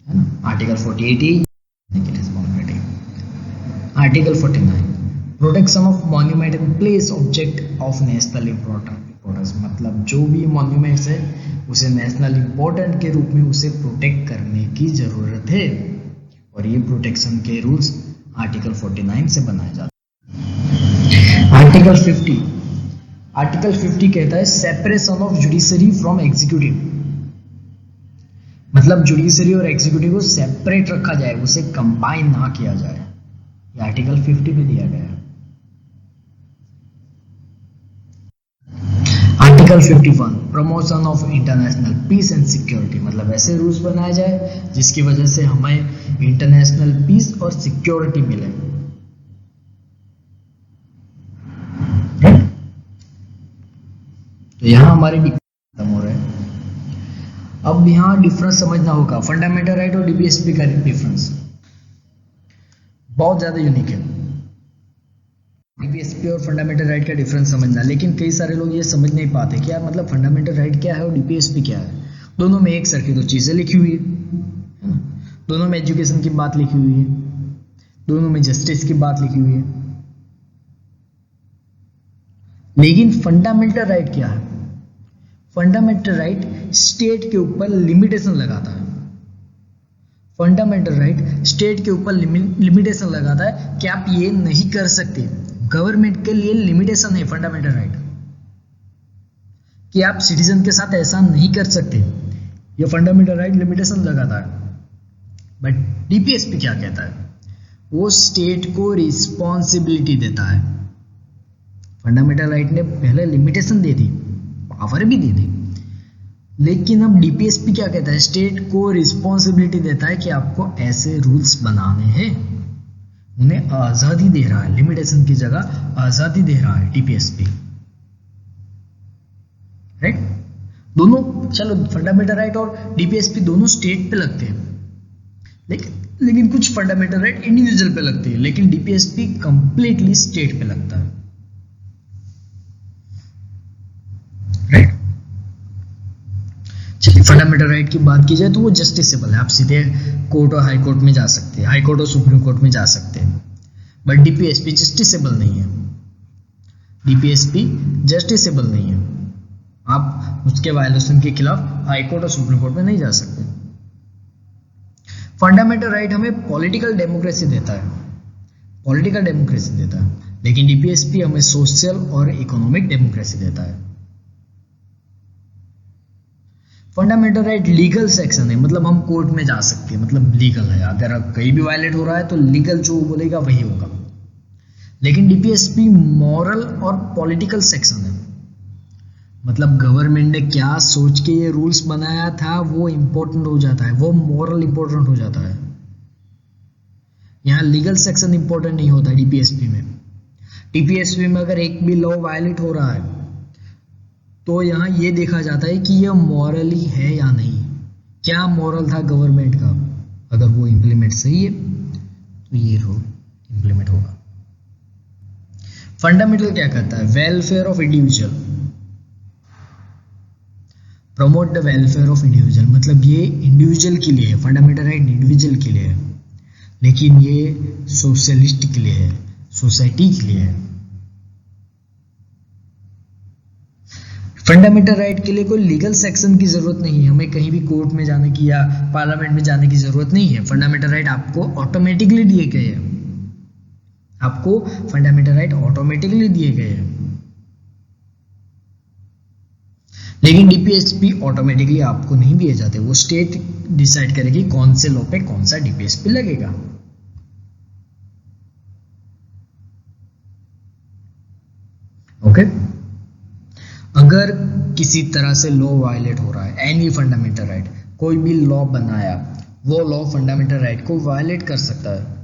है ना। आर्टिकल 48 की responsibility. Article 49 protection of monument and place object of national importance. मतलब जो भी मॉन्यूमेंट्स है उसे नेशनल इम्पोर्टेंट के रूप में उसे प्रोटेक्ट करने की जरूरत है, और ये प्रोटेक्शन के रूल्स आर्टिकल 49 से बनाए जाते हैं। आर्टिकल 50 कहता है separation of judiciary from executive. मतलब जुडिशरी और एग्जीक्यूटिव को सेपरेट रखा जाए, उसे कंबाइन ना किया जाए। ये आर्टिकल 50 में दिया गया है। Article 51 promotion of international peace and security, मतलब ऐसे रूल्स बनाए जाए जिसकी वजह से हमें इंटरनेशनल पीस और सिक्योरिटी मिले। तो यहाँ हमारे खत्म हो रहे हैं। अब यहाँ डिफरेंस समझना होगा, फंडामेंटल राइट और डीपीएसपी का डिफरेंस बहुत ज्यादा यूनिक है। डीपीएसपी और फंडामेंटल राइट का डिफरेंस समझना, लेकिन कई सारे लोग ये समझ नहीं पाते कि यार मतलब फंडामेंटल राइट क्या है और डीपीएसपी क्या है। दोनों में एक सर की दो चीजें लिखी हुई है ना, दोनों में एजुकेशन की बात लिखी हुई है, दोनों में जस्टिस की बात लिखी हुई है। लेकिन फंडामेंटल राइट क्या है? फंडामेंटल राइट स्टेट के ऊपर लिमिटेशन लगाता है। फंडामेंटल राइट स्टेट के ऊपर लिमिटेशन लगाता है कि आप ये नहीं कर सकते। गवर्नमेंट के लिए लिमिटेशन है फंडामेंटल राइट, कि आप सिटीजन के साथ ऐसा नहीं कर सकते। ये फंडामेंटल राइट लिमिटेशन लगाता है। बट डीपीएसपी क्या कहता है? वो स्टेट को रिस्पॉन्सिबिलिटी देता है। फंडामेंटल राइट ने पहले लिमिटेशन दे दी, पावर भी दे दी, लेकिन अब डीपीएसपी क्या कहता है? स्टेट को रिस्पॉन्सिबिलिटी देता है कि आपको ऐसे रूल्स बनाने हैं। उन्हें आजादी दे रहा है, लिमिटेशन की जगह आजादी दे रहा है डीपीएसपी। राइट? दोनों, चलो फंडामेंटल राइट और डीपीएसपी दोनों स्टेट पे लगते हैं, लेकिन कुछ फंडामेंटल राइट इंडिविजुअल पे लगते हैं, लेकिन डीपीएसपी कंप्लीटली स्टेट पे लगता है। राइट? चलिए फंडामेंटल राइट की बात की जाए तो वो जस्टिसेबल है, आप सीधे कोर्ट और हाई कोर्ट में जा सकते हैं, हाई कोर्ट और सुप्रीम कोर्ट में जा सकते हैं। बट डीपीएसपी जस्टिसेबल नहीं है। डीपीएसपी जस्टिसेबल नहीं है, आप उसके वायलेशन के खिलाफ हाई कोर्ट और सुप्रीम कोर्ट में नहीं जा सकते। फंडामेंटल राइट हमें पॉलिटिकल डेमोक्रेसी देता है, पॉलिटिकल डेमोक्रेसी देता है, लेकिन डीपीएसपी हमें सोशल और इकोनॉमिक डेमोक्रेसी देता है। फंडामेंटल राइट लीगल सेक्शन है, मतलब हम कोर्ट में जा सकते हैं, मतलब लीगल है, अगर कहीं भी वायलेट हो रहा है तो लीगल जो बोलेगा वही होगा। लेकिन डीपीएसपी मॉरल और पॉलिटिकल सेक्शन है, मतलब गवर्नमेंट ने क्या सोच के ये रूल्स बनाया था वो इंपॉर्टेंट हो जाता है, वो मॉरल इंपॉर्टेंट हो जाता है। यहाँ लीगल सेक्शन इंपॉर्टेंट नहीं होता डीपीएसपी में। डीपीएसपी में अगर एक भी लॉ वायलेट हो रहा है तो यहाँ ये देखा जाता है कि ये मॉरली है या नहीं, क्या मॉरल था गवर्नमेंट का। अगर वो इम्प्लीमेंट सही है तो ये रूल इम्प्लीमेंट होगा। फंडामेंटल क्या करता है? Welfare of individual, promote the welfare of individual, मतलब ये इंडिविजुअल के लिए है, फंडामेंटल राइट इंडिविजुअल के लिए है, लेकिन ये सोशलिस्ट के लिए है, सोसाइटी के लिए है। फंडामेंटल राइट के लिए कोई लीगल सेक्शन की जरूरत नहीं है, हमें कहीं भी कोर्ट में जाने की या पार्लियामेंट में जाने की जरूरत नहीं है। फंडामेंटल राइट आपको ऑटोमेटिकली दिए गए हैं, आपको फंडामेंटल राइट ऑटोमेटिकली दिए गए हैं। लेकिन डीपीएसपी ऑटोमेटिकली आपको नहीं दिए जाते, वो स्टेट डिसाइड करेगी कौन से लॉ पे कौन सा डीपीएसपी लगेगा। ओके? अगर किसी तरह से लॉ वायलेट हो रहा है, एनी फंडामेंटल राइट, कोई भी लॉ बनाया, वो लॉ फंडामेंटल राइट को वायलेट कर सकता है,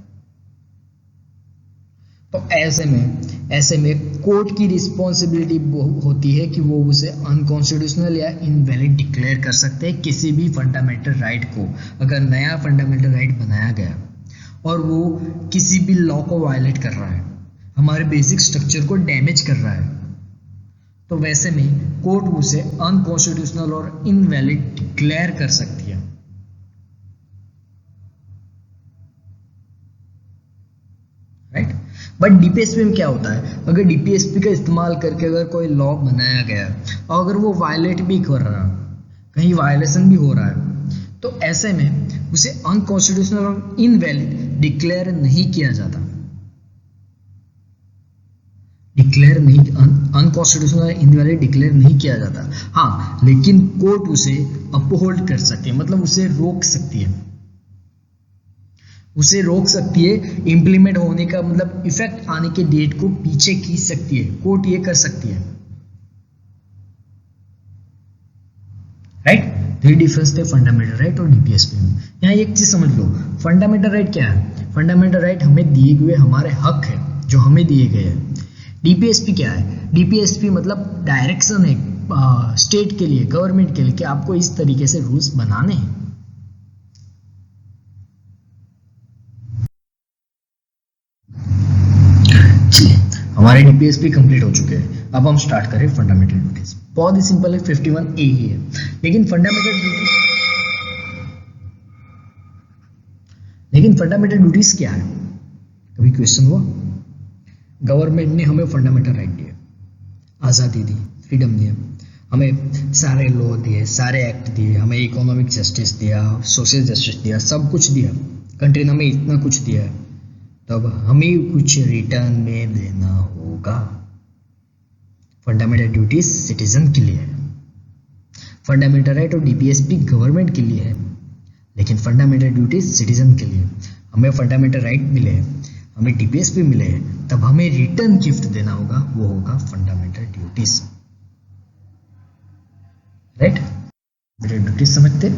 तो ऐसे में कोर्ट की रिस्पॉन्सिबिलिटी होती है कि वो उसे अनकॉन्स्टिट्यूशनल या इनवैलिड डिक्लेयर कर सकते हैं किसी भी फंडामेंटल राइट को। अगर नया फंडामेंटल राइट बनाया गया और वो किसी भी लॉ को वायलेट कर रहा है, हमारे बेसिक स्ट्रक्चर को डैमेज कर रहा है, तो वैसे में कोर्ट उसे अनकॉन्स्टिट्यूशनल और इनवैलिड डिक्लेयर कर सकती है। राइट? बट डीपीएसपी में क्या होता है? अगर डीपीएसपी का इस्तेमाल करके अगर कोई लॉ बनाया गया और अगर वो वायलेट भी कर रहा है, कहीं वायलेशन भी हो रहा है, तो ऐसे में उसे अनकॉन्स्टिट्यूशनल और इनवैलिड डिक्लेयर नहीं किया जाता। डिक्लेयर नहीं, अनकॉन्स्टिट्यूशनल इनवैलिड डिक्लेयर नहीं किया जाता। हाँ, लेकिन कोर्ट उसे अपहोल्ड कर सकती है, मतलब उसे रोक सकती है, उसे रोक सकती है। इम्प्लीमेंट होने का मतलब इफेक्ट आने के डेट को पीछे खींच सकती है, कोर्ट ये कर सकती है। राइट, ये डिफरेंस थे फंडामेंटल राइट और डीपीएसपी में। यहाँ एक चीज समझ लो, फंडामेंटल राइट क्या है? फंडामेंटल राइट हमें दिए हुए हमारे हक है जो हमें दिए गए हैं। डीपीएसपी क्या है? डीपीएसपी मतलब डायरेक्शन है स्टेट के लिए, गवर्नमेंट के लिए कि आपको इस तरीके से रूल्स बनाने हैं। हमारे डीपीएसपी कंप्लीट हो चुके हैं। अब हम स्टार्ट करें फंडामेंटल ड्यूटीज। बहुत ही सिंपल है, 51A ही है। लेकिन फंडामेंटल ड्यूटीज क्या है? कभी क्वेश्चन हुआ? गवर्नमेंट ने हमें फंडामेंटल राइट दिए, आज़ादी दी, फ्रीडम दिया, हमें सारे लॉ दिए, सारे एक्ट दिए, हमें इकोनॉमिक जस्टिस दिया, सोशल जस्टिस दिया, सब कुछ दिया। कंट्री ने हमें इतना कुछ दिया है, तब हमें कुछ रिटर्न में देना होगा। फंडामेंटल ड्यूटीज सिटीजन के लिए है, फंडामेंटल राइट और डीपीएसपी गवर्नमेंट के लिए है, लेकिन फंडामेंटल ड्यूटीज सिटीजन के लिए। हमें फंडामेंटल राइट मिले हैं, हमें डीपीएसपी मिले हैं, तब हमें रिटर्न गिफ्ट देना होगा, वो होगा फंडामेंटल ड्यूटीज। राइट, ड्यूटीज समझते?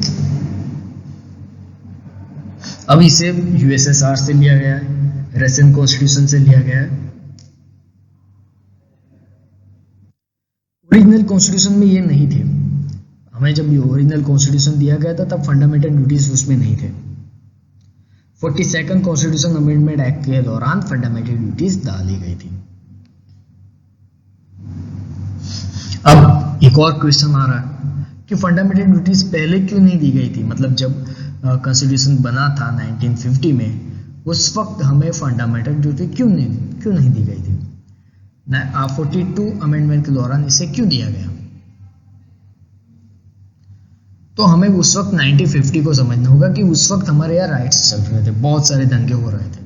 अब इसे यूएसएसआर से लिया गया है, रशियन कॉन्स्टिट्यूशन से लिया गया है। ओरिजिनल कॉन्स्टिट्यूशन में ये नहीं थे। हमें जब ओरिजिनल कॉन्स्टिट्यूशन दिया गया था तब फंडामेंटल ड्यूटीज उसमें नहीं थे। 42nd कॉन्स्टिट्यूशन अमेंडमेंट एक्ट के दौरान फंडामेंटल ड्यूटीज डाली गई थी। अब एक और क्वेश्चन आ रहा है कि फंडामेंटल ड्यूटीज पहले क्यों नहीं दी गई थी? मतलब जब कॉन्स्टिट्यूशन बना था 1950 में, उस वक्त हमें फंडामेंटल ड्यूटी क्यों नहीं दी गई थी? 42 अमेंडमेंट के दौरान इसे क्यों दिया गया? तो हमें उस वक्त 1950 को समझना होगा कि उस वक्त हमारे यहाँ राइट्स चल रहे थे, बहुत सारे दंगे हो रहे थे।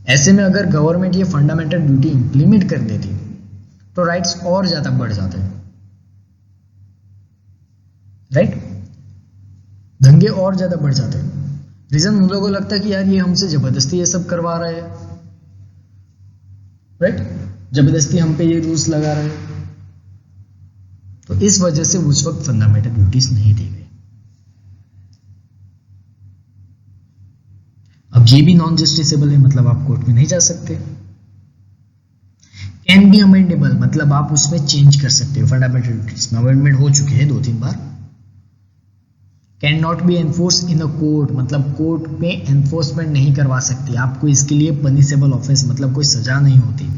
ऐसे में अगर गवर्नमेंट ये फंडामेंटल ड्यूटी इंप्लीमेंट कर देती तो राइट्स और ज्यादा बढ़ जाते हैं। राइट, दंगे और ज्यादा बढ़ जाते हैं। रीजन उन लोगों को लगता है कि यार ये हमसे जबरदस्ती ये सब करवा रहे हैं। राइट, जबरदस्ती हम पे ये रूल्स लगा रहे हैं। तो इस वजह से उस वक्त फंडामेंटल ड्यूटीज नहीं दी गई। अब ये भी नॉन जस्टिसेबल है, मतलब आप कोर्ट में नहीं जा सकते। कैन बी अमेंडेबल, मतलब आप उसमें चेंज कर सकते हो। फंडामेंटल ड्यूटीज में अमेंडमेंट हो चुके हैं 2-3 बार। Can not be enforce in a court, मतलब कोर्ट में एनफोर्समेंट नहीं करवा सकती, आपको इसके लिए पनिशेबल ऑफेंस, मतलब कोई सजा नहीं होती।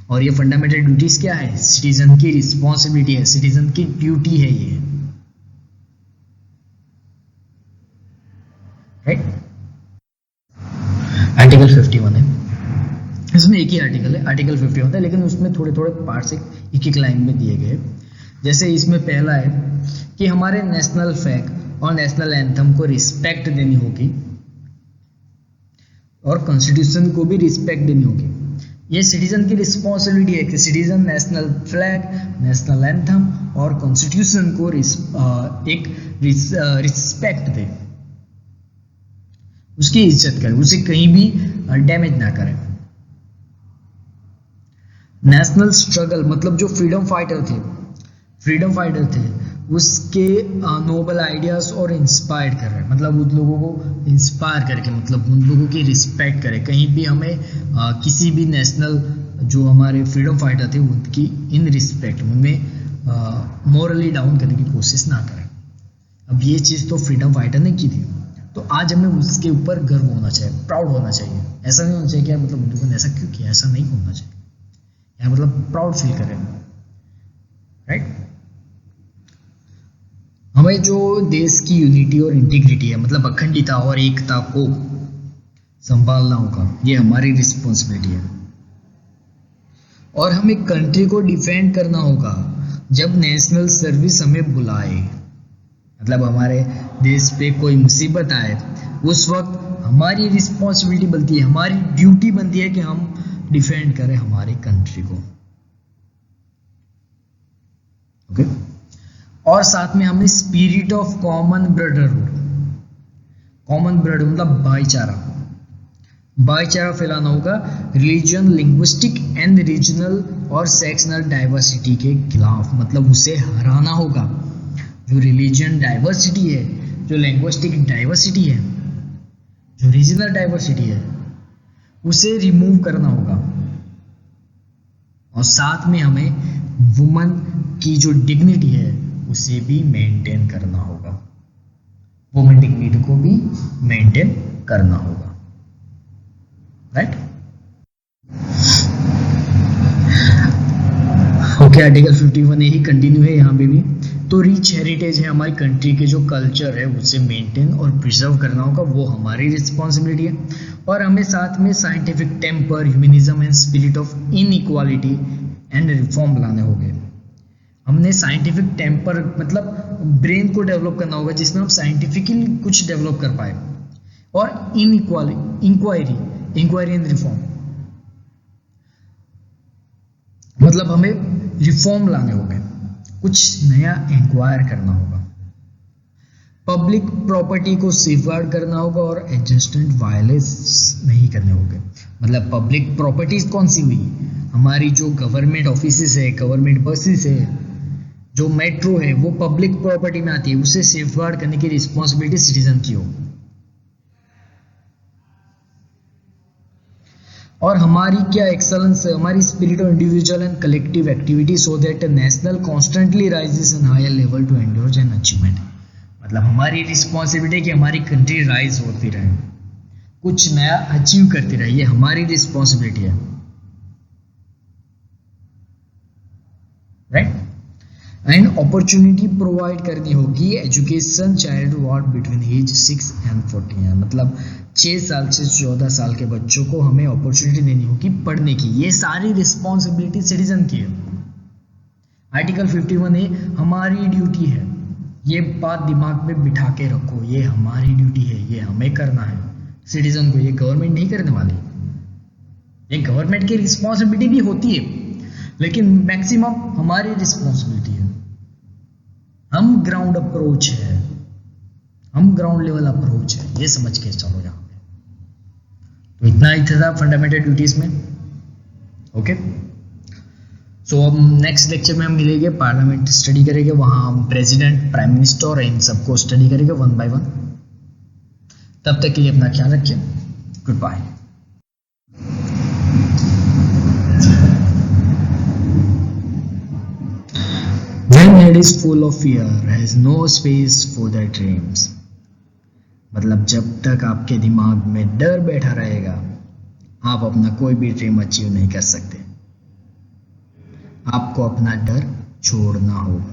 और ये फंडामेंटल ड्यूटीज क्या है? सिटीजन की रिस्पॉन्सिबिलिटी है, सिटीजन की ड्यूटी है ये। राइट, आर्टिकल 51 है, इसमें एक ही आर्टिकल है, आर्टिकल 51 है, लेकिन उसमें थोड़े थोड़े पार्ट्स एक लाइन में दिए गए। जैसे इसमें पहला है कि हमारे नेशनल फ्लैग और नेशनल एंथम को रिस्पेक्ट देनी होगी और कॉन्स्टिट्यूशन को भी रिस्पेक्ट देनी होगी। ये सिटीजन की रिस्पॉन्सिबिलिटी है कि citizen national flag, national anthem और कॉन्स्टिट्यूशन को एक रिस्पेक्ट दे, उसकी इज्जत करे, उसे कहीं भी डैमेज ना करे। नेशनल स्ट्रगल मतलब जो फ्रीडम फाइटर थे उसके नोबल आइडियाज और इंस्पायर कर रहे हैं, मतलब उन लोगों को इंस्पायर करके, मतलब उन लोगों की रिस्पेक्ट करें। कहीं भी हमें किसी भी नेशनल जो हमारे फ्रीडम फाइटर थे उनकी इन रिस्पेक्ट उनमें मोरली डाउन करने की कोशिश ना करें। अब ये चीज़ तो फ्रीडम फाइटर ने की थी, तो आज हमें उसके ऊपर गर्व होना चाहिए, प्राउड होना चाहिए। ऐसा नहीं होना चाहिए कि मतलब उन लोगों ने ऐसा क्यों किया, ऐसा नहीं होना चाहिए, या मतलब प्राउड फील करें। राइट, हमें जो देश की यूनिटी और इंटीग्रिटी है, मतलब अखंडता और एकता को संभालना होगा, ये हमारी रिस्पॉन्सिबिलिटी है। और हमें कंट्री को डिफेंड करना होगा जब नेशनल सर्विस हमें बुलाए, मतलब हमारे देश पे कोई मुसीबत आए, उस वक्त हमारी रिस्पॉन्सिबिलिटी बनती है, हमारी ड्यूटी बनती है कि हम डिफेंड करें हमारी कंट्री को। ओके और साथ में हमें spirit of common brotherhood, common brother मतलब भाईचारा, भाईचारा फैलाना होगा रिलीजन, लिंग्विस्टिक एंड रीजनल और सेक्शनल डाइवर्सिटी के खिलाफ, मतलब उसे हराना होगा। जो रिलीजन डाइवर्सिटी है, जो लिंग्विस्टिक डाइवर्सिटी है, जो रीजनल डाइवर्सिटी है, उसे रिमूव करना होगा। और साथ में हमें वुमन की जो डिग्निटी है उसे भी मेंटेन करना होगा, वुमन डिग्निटी को भी मेंटेन करना होगा, राइट। ओके आर्टिकल 51A ही कंटिन्यू है यहाँ पे भी। तो रिच हेरिटेज है हमारी कंट्री के, जो कल्चर है उसे मेंटेन और प्रिजर्व करना होगा, वो हमारी रिस्पॉन्सिबिलिटी है। और हमें साथ में scientific temper, humanism and spirit of inequality and reform लाने होंगे। हमने साइंटिफिक टेम्पर मतलब ब्रेन को डेवलप करना होगा जिसमें हम साइंटिफिकली कुछ डेवलप कर पाए। और इंक्वायरी एंड रिफॉर्म मतलब हमें रिफॉर्म लाने होंगे, कुछ नया इंक्वायर करना होगा। पब्लिक प्रॉपर्टी को सेफगार्ड करना होगा और एडजस्टमेंट वायलेंस नहीं करने होंगे। मतलब पब्लिक प्रॉपर्टीज कौन सी हुई, हमारी जो गवर्नमेंट ऑफिसेज है, गवर्नमेंट बसेस है, जो मेट्रो है, वो पब्लिक प्रॉपर्टी में आती है, उसे सेफगार्ड करने की रिस्पॉन्सिबिलिटी सिटीजन की हो। और हमारी क्या एक्सलेंस है, हमारी spirit of individual and collective activity so that national constantly rises in higher level to endure an achievement. मतलब हमारी रिस्पॉन्सिबिलिटी है कि हमारी कंट्री राइज होती रहे, कुछ नया अचीव करती रहे, ये हमारी रिस्पॉन्सिबिलिटी है, राइट। एंड अपॉर्चुनिटी प्रोवाइड करनी होगी education child ward between age 6 and 14, मतलब 6 साल से 14 साल के बच्चों को हमें अपॉर्चुनिटी देनी होगी पढ़ने की। ये सारी रिस्पॉन्सिबिलिटी सिटीजन की है। आर्टिकल 51A हमारी ड्यूटी है, ये बात दिमाग में बिठा के रखो, ये हमारी ड्यूटी है, ये हमें करना है सिटीजन को, ये गवर्नमेंट नहीं करने वाली। ये गवर्नमेंट की रिस्पॉन्सिबिलिटी भी होती है लेकिन मैक्सिमम हमारी रिस्पॉन्सिबिलिटी है। हम ग्राउंड अप्रोच है, हम ग्राउंड लेवल अप्रोच है, ये समझ के चलो यहाँ पे। तो इतना ही था फंडामेंटल ड्यूटीज में। ओके सो अब नेक्स्ट लेक्चर में हम मिलेंगे, पार्लियामेंट स्टडी करेंगे, वहां हम प्रेसिडेंट, प्राइम मिनिस्टर और इन सबको स्टडी करेंगे 1 by 1। तब तक के लिए अपना ख्याल रखिए, goodbye. When head is full of fear, has no space for their dreams। मतलब जब तक आपके दिमाग में डर बैठा रहेगा, आप अपना कोई भी ड्रीम अचीव नहीं कर सकते। आपको अपना डर छोड़ना होगा।